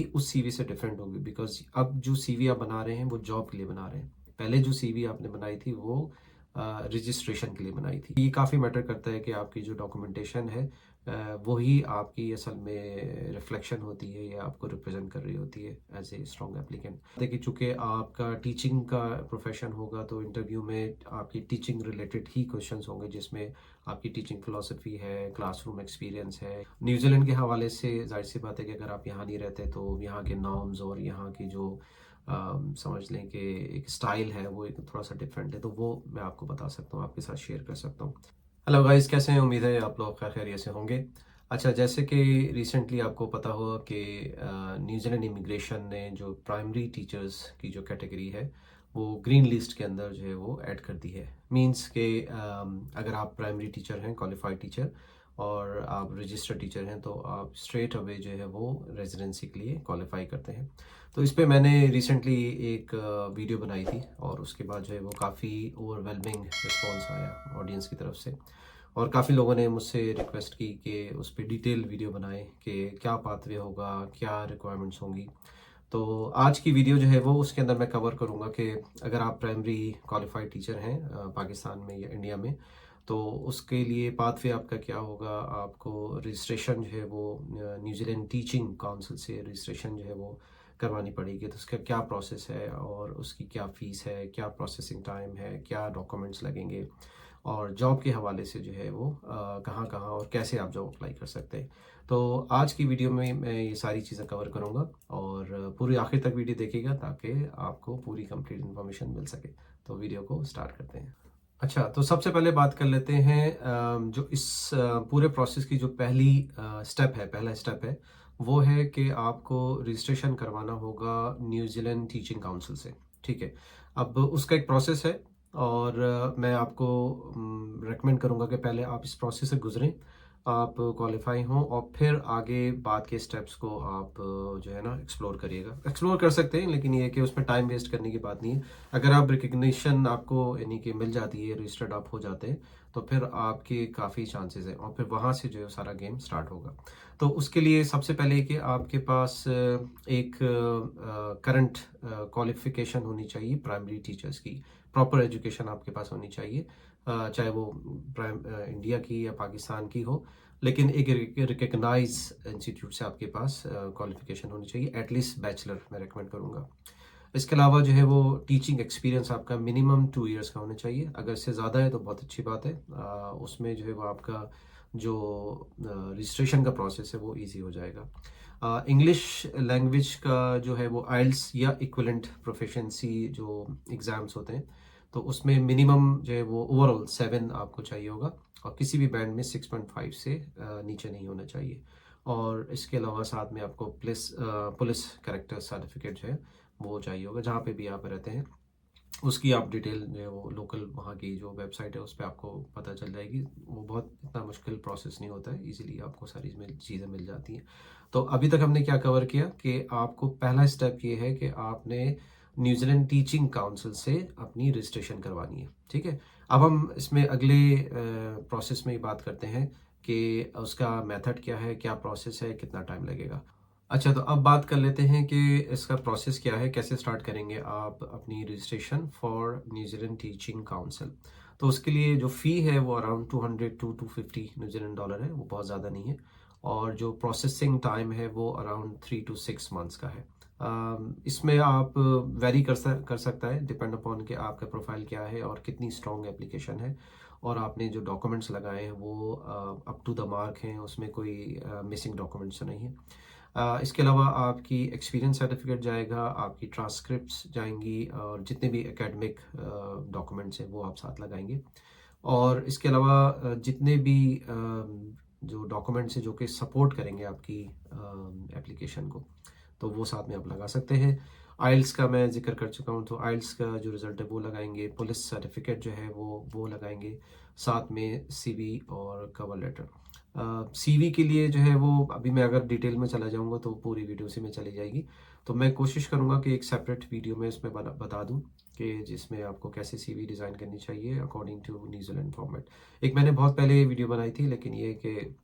उस सीवी से डिफरेंट होगी, बिकॉज अब जो सीवी आप बना रहे हैं वो जॉब के लिए बना रहे हैं। पहले जो सीवी आपने बनाई थी वो रजिस्ट्रेशन के लिए बनाई थी। ये काफ़ी मैटर करता है कि आपकी जो डॉक्यूमेंटेशन है वही आपकी असल में रिफ्लेक्शन होती है या आपको रिप्रेजेंट कर रही होती है एज ए स्ट्रॉन्ग एप्लीकेंट। देखिए, चूँकि आपका टीचिंग का प्रोफेशन होगा तो इंटरव्यू में आपकी टीचिंग रिलेटेड ही क्वेश्चंस होंगे, जिसमें आपकी टीचिंग फिलॉसफी है, क्लासरूम एक्सपीरियंस है। न्यूजीलैंड के हवाले से जाहिर सी बात है कि अगर आप यहाँ नहीं रहते तो यहाँ के नॉर्म्स और यहाँ की जो समझ लें कि एक स्टाइल है वो एक थोड़ा सा डिफरेंट है, तो वो मैं आपको बता सकता हूँ, आपके साथ शेयर कर सकता हूँ। हेलो गाइस, कैसे हैं? उम्मीद है आप लोग खैरियत से होंगे। अच्छा, जैसे कि रिसेंटली आपको पता होगा कि न्यूजीलैंड इमिग्रेशन ने जो प्राइमरी टीचर्स की जो कैटेगरी है वो ग्रीन लिस्ट के अंदर जो है वो ऐड कर दी है। मींस के अगर आप प्राइमरी टीचर हैं, क्वालिफाइड टीचर, और आप रजिस्टर्ड टीचर हैं तो आप स्ट्रेट अवे जो है वो रेजिडेंसी के लिए क्वालिफाई करते हैं। तो इस पे मैंने रिसेंटली एक वीडियो बनाई थी और उसके बाद जो है वो काफ़ी ओवरवेलमिंग रिस्पॉन्स आया ऑडियंस की तरफ से, और काफ़ी लोगों ने मुझसे रिक्वेस्ट की कि उस पर डिटेल वीडियो बनाए कि क्या पाथवे होगा, क्या रिक्वायरमेंट्स होंगी। तो आज की वीडियो जो है वो उसके अंदर मैं कवर करूँगा कि अगर आप प्राइमरी क्वालिफाइड टीचर हैं पाकिस्तान में या इंडिया में, तो उसके लिए पाथवे आपका क्या होगा। आपको रजिस्ट्रेशन जो है वो न्यूजीलैंड टीचिंग काउंसिल से रजिस्ट्रेशन जो है वो करवानी पड़ेगी, तो उसका क्या प्रोसेस है और उसकी क्या फ़ीस है, क्या प्रोसेसिंग टाइम है, क्या डॉक्यूमेंट्स लगेंगे, और जॉब के हवाले से जो है वो कहाँ कहाँ और कैसे आप जॉब अप्लाई कर सकते हैं। तो आज की वीडियो में मैं ये सारी चीज़ें कवर करूँगा और पूरी आखिर तक वीडियो देखिएगा ताकि आपको पूरी कंप्लीट इन्फॉर्मेशन मिल सके। तो वीडियो को स्टार्ट करते हैं। अच्छा, तो सबसे पहले बात कर लेते हैं जो इस पूरे प्रोसेस की जो पहला स्टेप है वो है कि आपको रजिस्ट्रेशन करवाना होगा न्यूजीलैंड टीचिंग काउंसिल से। ठीक है, अब उसका एक प्रोसेस है और मैं आपको रेकमेंड करूँगा कि पहले आप इस प्रोसेस से गुजरें, आप क्वालिफाई हों, और फिर आगे बाद के स्टेप्स को आप जो है ना एक्सप्लोर करिएगा। एक्सप्लोर कर सकते हैं, लेकिन ये है कि उसमें टाइम वेस्ट करने की बात नहीं है। अगर आप रिकग्निशन आपको यानी कि मिल जाती है, रजिस्टर्ड आप हो जाते हैं, तो फिर आपके काफ़ी चांसेस हैं और फिर वहाँ से जो है सारा गेम स्टार्ट होगा। तो उसके लिए सबसे पहले कि आपके पास एक करंट क्वालिफिकेशन होनी चाहिए प्राइमरी टीचर्स की। प्रॉपर एजुकेशन आपके पास होनी चाहिए, चाहे वो इंडिया की या पाकिस्तान की हो, लेकिन एक रिकग्नाइज इंस्टीट्यूट से आपके पास क्वालिफिकेशन होनी चाहिए, एटलीस्ट बैचलर मैं रेकमेंड करूँगा। इसके अलावा जो है वो टीचिंग एक्सपीरियंस आपका मिनिमम 2 इयर्स का होना चाहिए। अगर इससे ज़्यादा है तो बहुत अच्छी बात है। उसमें जो है वो आपका जो रजिस्ट्रेशन का प्रोसेस है वो इजी हो जाएगा। इंग्लिश लैंग्वेज का जो है वो आइल्स या इक्विवेलेंट प्रोफिशिएंसी जो एग्ज़ाम्स होते हैं, तो उसमें मिनिमम जो है वो ओवरऑल 7 आपको चाहिए होगा, और किसी भी बैंड में 6.5 से नीचे नहीं होना चाहिए। और इसके अलावा साथ में आपको पुलिस कैरेक्टर सर्टिफिकेट जो है वो चाहिए होगा, जहाँ पे भी आप रहते हैं उसकी आप डिटेल जो है वो लोकल वहाँ की जो वेबसाइट है उस पर आपको पता चल जाएगी। वो बहुत इतना मुश्किल प्रोसेस नहीं होता है, इजीली आपको सारी चीज़ें मिल जाती हैं। तो अभी तक हमने क्या कवर किया कि आपको पहला स्टेप ये है कि आपने न्यूजीलैंड टीचिंग काउंसिल से अपनी रजिस्ट्रेशन करवानी है। ठीक है, अब हम इसमें अगले प्रोसेस में ही बात करते हैं कि उसका मेथड क्या है, क्या प्रोसेस है, कितना टाइम लगेगा। अच्छा, तो अब बात कर लेते हैं कि इसका प्रोसेस क्या है, कैसे स्टार्ट करेंगे आप अपनी registration for New Zealand teaching council. तो उसके लिए जो फ़ी है वो अराउंड 200 टू 250 न्यूजीलैंड डॉलर है, वो बहुत ज़्यादा नहीं है। और जो प्रोसेसिंग टाइम है वो अराउंड 3 to 6 मंथ्स का है। इसमें आप वेरी कर सकता है, डिपेंड अपॉन कि आपका प्रोफाइल क्या है और कितनी स्ट्रॉन्ग एप्लीकेशन है, और आपने जो डॉक्यूमेंट्स लगाए हैं वो अप टू द मार्क हैं, उसमें कोई मिसिंग डॉक्यूमेंट्स तो नहीं है। इसके अलावा आपकी एक्सपीरियंस सर्टिफिकेट जाएगा, आपकी ट्रांसक्रिप्ट्स जाएंगी, और जितने भी एकेडमिक डॉक्यूमेंट्स हैं वो आप साथ लगाएंगे। और इसके अलावा जितने भी जो डॉक्यूमेंट्स हैं जो कि सपोर्ट करेंगे आपकी एप्लीकेशन को, तो वो साथ में आप लगा सकते हैं। आइल्स का मैं जिक्र कर चुका हूँ, तो आइल्स का जो रिज़ल्ट है वो लगाएंगे, पुलिस सर्टिफिकेट जो है वो लगाएंगे, साथ में सीवी और कवर लेटर। सीवी के लिए जो है वो अभी मैं अगर डिटेल में चला जाऊंगा तो पूरी वीडियो उसी में चली जाएगी, तो मैं कोशिश करूंगा कि एक सेपरेट वीडियो में इसमें बता दूं कि जिसमें आपको कैसे सीवी डिज़ाइन करनी चाहिए अकॉर्डिंग टू न्यूजीलैंड फॉर्मेट। एक मैंने बहुत पहले वीडियो बनाई थी, लेकिन ये कि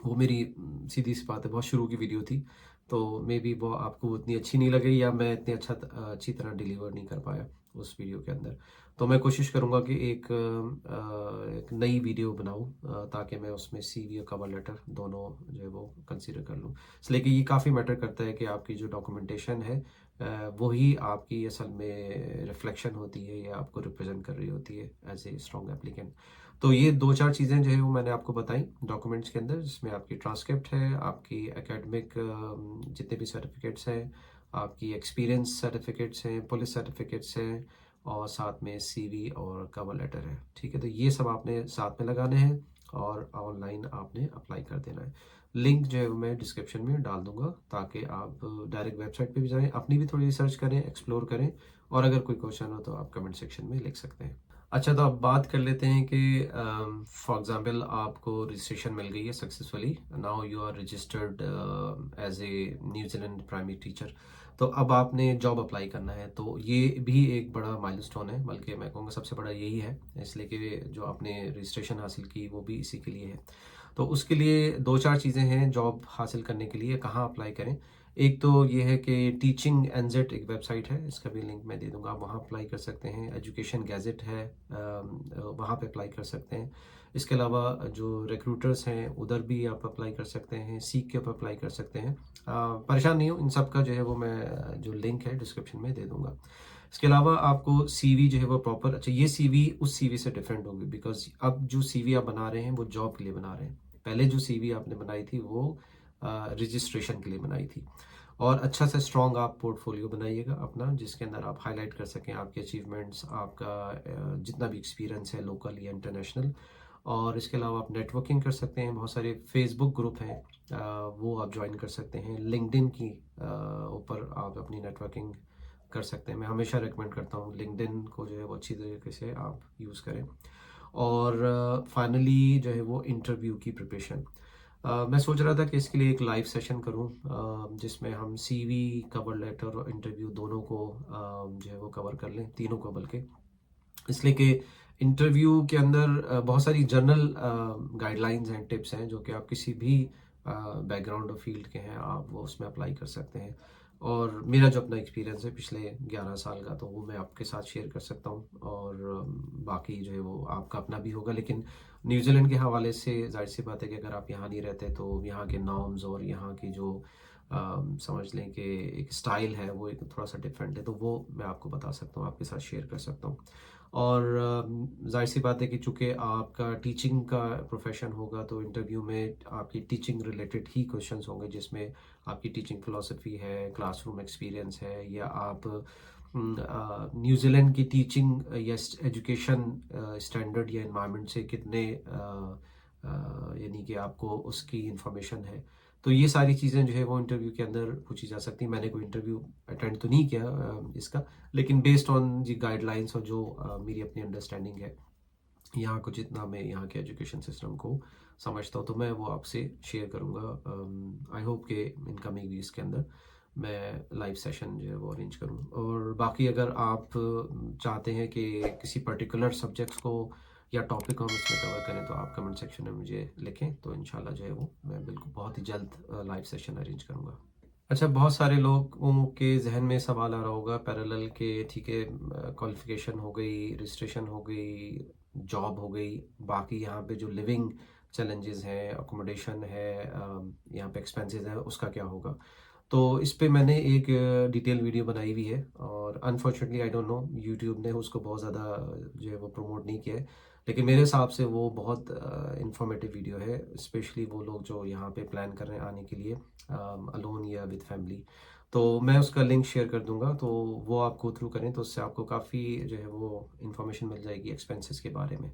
वो मेरी सीधी सी बात है बहुत शुरू की वीडियो थी, तो मे बी वो आपको उतनी अच्छी नहीं लगी या मैं इतनी अच्छी तरह डिलीवर नहीं कर पाया उस वीडियो के अंदर। तो मैं कोशिश करूँगा कि एक नई वीडियो बनाऊँ ताकि मैं उसमें सीवी और कवर लेटर दोनों जो है वो कंसीडर कर लूँ। इसलिए कि ये काफ़ी मैटर करता है कि आपकी जो डॉक्यूमेंटेशन है वही आपकी असल में रिफ्लेक्शन होती है या आपको रिप्रेजेंट कर रही होती है एज ए स्ट्रॉन्ग एप्लीकेंट। तो ये 2-4 चीज़ें जो है वो मैंने आपको बताई डॉक्यूमेंट्स के अंदर, जिसमें आपकी ट्रांसक्रिप्ट है, आपकी एकेडमिक जितने भी सर्टिफिकेट्स हैं, आपकी एक्सपीरियंस सर्टिफिकेट्स हैं, पुलिस सर्टिफिकेट्स हैं और साथ में सीवी और कवर लेटर है। ठीक है? तो ये सब आपने साथ में लगाने हैं और ऑनलाइन आपने अप्लाई कर देना है। लिंक जो है वो मैं डिस्क्रिप्शन में डाल दूँगा ताकि आप डायरेक्ट वेबसाइट पे भी जाएँ, अपनी भी थोड़ी रिसर्च करें, एक्सप्लोर करें और अगर कोई क्वेश्चन हो तो आप कमेंट सेक्शन में लिख सकते हैं। अच्छा, तो अब बात कर लेते हैं कि फॉर एग्जांपल आपको रजिस्ट्रेशन मिल गई है successfully, now you are registered as a New Zealand primary teacher. तो अब आपने जॉब अप्लाई करना है, तो ये भी एक बड़ा माइलस्टोन है, बल्कि मैं कहूँगा सबसे बड़ा यही है, इसलिए कि जो आपने रजिस्ट्रेशन हासिल की वो भी इसी के लिए है। तो उसके लिए 2-4 चीज़ें हैं जॉब हासिल करने के लिए, कहाँ अप्लाई करें। एक तो ये है कि टीचिंग एनजेड एक वेबसाइट है, इसका भी लिंक मैं दे दूँगा, आप वहाँ अप्लाई कर सकते हैं। एजुकेशन गैजेट है, वहाँ पे अप्लाई कर सकते हैं। इसके अलावा जो रिक्रूटर्स हैं उधर भी आप अप्लाई कर सकते हैं, सीक के ऊपर अप्लाई कर सकते हैं। परेशान नहीं हो, इन सब का जो है वो मैं जो लिंक है डिस्क्रिप्शन में दे दूँगा। इसके अलावा आपको सीवी जो है वो प्रॉपर, अच्छा ये सीवी उस सीवी से डिफरेंट होगी बिकॉज़ अब जो सीवी आप बना रहे हैं वो जॉब के लिए बना रहे हैं। पहले जो सीवी आपने बनाई थी वो रजिस्ट्रेशन के लिए बनाई थी। और अच्छा सा स्ट्रॉन्ग आप पोर्टफोलियो बनाइएगा अपना, जिसके अंदर आप हाईलाइट कर सकें आपके अचीवमेंट्स, आपका जितना भी एक्सपीरियंस है लोकल या इंटरनेशनल। और इसके अलावा आप नेटवर्किंग कर सकते हैं, बहुत सारे फेसबुक ग्रुप हैं, वो आप ज्वाइन कर सकते हैं। लिंक्डइन की ऊपर आप अपनी नेटवर्किंग कर सकते हैं। मैं हमेशा रेकमेंड करता हूँ लिंक्डइन को जो है वो अच्छी तरीके से आप यूज़ करें। और फाइनली जो है वो इंटरव्यू की प्रिपरेशन। मैं सोच रहा था कि इसके लिए एक लाइव सेशन करूं, जिसमें हम सीवी, कवर लेटर और इंटरव्यू दोनों को जो है वो कवर कर लें, तीनों को बल्कि। इसलिए कि इंटरव्यू के अंदर बहुत सारी जनरल गाइडलाइंस हैं, टिप्स हैं जो कि आप किसी भी बैकग्राउंड और फील्ड के हैं आप वो उसमें अप्लाई कर सकते हैं। और मेरा जो अपना एक्सपीरियंस है पिछले 11 साल का, तो वो मैं आपके साथ शेयर कर सकता हूँ। और बाकी जो है वो आपका अपना भी होगा, लेकिन न्यूजीलैंड के हवाले से जाहिर सी बात है कि अगर आप यहाँ नहीं रहते तो यहाँ के नॉर्म्स और यहाँ की जो समझ लें कि एक स्टाइल है वो एक थोड़ा सा डिफरेंट है, तो वो मैं आपको बता सकता हूँ, आपके साथ शेयर कर सकता हूँ। और जाहिर सी बात है कि चूँकि आपका टीचिंग का प्रोफेशन होगा तो इंटरव्यू में आपकी टीचिंग रिलेटेड ही क्वेश्चंस होंगे, जिसमें आपकी टीचिंग फिलॉसफी है, क्लासरूम एक्सपीरियंस है, या आप न्यूजीलैंड की टीचिंग या एजुकेशन स्टैंडर्ड या इन्वायरमेंट से कितने यानी कि आपको उसकी इंफॉर्मेशन है। तो ये सारी चीज़ें जो है वो इंटरव्यू के अंदर पूछी जा सकती हैं। मैंने कोई इंटरव्यू अटेंड तो नहीं किया इसका, लेकिन बेस्ड ऑन जी गाइडलाइंस और जो मेरी अपनी अंडरस्टैंडिंग है यहाँ को, जितना मैं यहाँ के एजुकेशन सिस्टम को समझता हूँ, तो मैं वो आपसे शेयर करूँगा। आई होप कि इनकमिंग वीक्स के अंदर मैं लाइव सेशन जो है वो अरेंज करूँ। और बाकी अगर आप चाहते हैं कि किसी पर्टिकुलर सब्जेक्ट्स को या टॉपिक को हम इसमें कवर करें तो आप कमेंट सेक्शन में मुझे लिखें, तो इंशाल्लाह जो है वो मैं बिल्कुल बहुत ही जल्द लाइव सेशन अरेंज करूँगा। अच्छा, बहुत सारे लोगों के जहन में सवाल आ रहा होगा पैरेलल के, ठीक है क्वालिफिकेशन हो गई, रजिस्ट्रेशन हो गई, जॉब हो गई, बाकी यहाँ पे जो लिविंग चैलेंजेस हैं, अकोमोडेशन है, यहाँ पे एक्सपेंसेस है, उसका क्या होगा। तो इस पे मैंने एक डिटेल वीडियो बनाई हुई है और unfortunately I don't know YouTube ने उसको बहुत ज़्यादा जो है वो प्रमोट नहीं किया है, लेकिन मेरे हिसाब से वो बहुत इंफॉर्मेटिव वीडियो है, स्पेशली वो लोग जो यहाँ पे प्लान कर रहे हैं आने के लिए अलोन या विद फैमिली। तो मैं उसका लिंक शेयर कर दूंगा, तो वो आप गो थ्रू करें तो उससे आपको काफ़ी जो है वो इन्फॉर्मेशन मिल जाएगी एक्सपेंसेस के बारे में,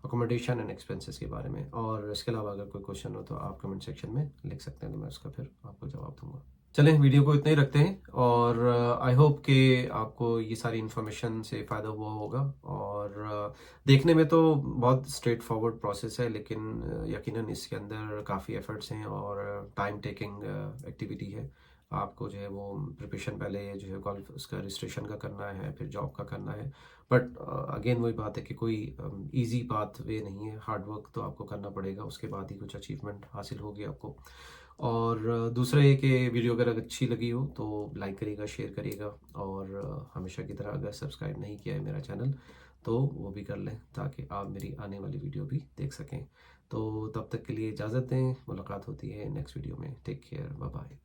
अकोमोडेशन एंड एक्सपेंसेस के बारे में। और इसके अलावा अगर कोई क्वेश्चन हो तो आप कमेंट सेक्शन में लिख सकते हैं, तो मैं उसका फिर आपको जवाब दूंगा। चलें, वीडियो को इतना ही रखते हैं और आई होप कि आपको ये सारी इन्फॉर्मेशन से फ़ायदा हुआ होगा। और देखने में तो बहुत स्ट्रेट फॉरवर्ड प्रोसेस है, लेकिन यकीनन इसके अंदर काफ़ी एफर्ट्स हैं और टाइम टेकिंग एक्टिविटी है। आपको जो है वो प्रिपरेशन पहले जो है कॉल उसका रजिस्ट्रेशन का करना है, फिर जॉब का करना है। बट अगेन वही बात है कि कोई इजी पाथ वे नहीं है, हार्ड वर्क तो आपको करना पड़ेगा, उसके बाद ही कुछ अचीवमेंट हासिल होगी आपको। और दूसरा ये कि वीडियो अगर अच्छी लगी हो तो लाइक करिएगा, शेयर करिएगा, और हमेशा की तरह अगर सब्सक्राइब नहीं किया है मेरा चैनल तो वो भी कर लें, ताकि आप मेरी आने वाली वीडियो भी देख सकें। तो तब तक के लिए इजाज़त दें, मुलाकात होती है नेक्स्ट वीडियो में। Take care, bye bye.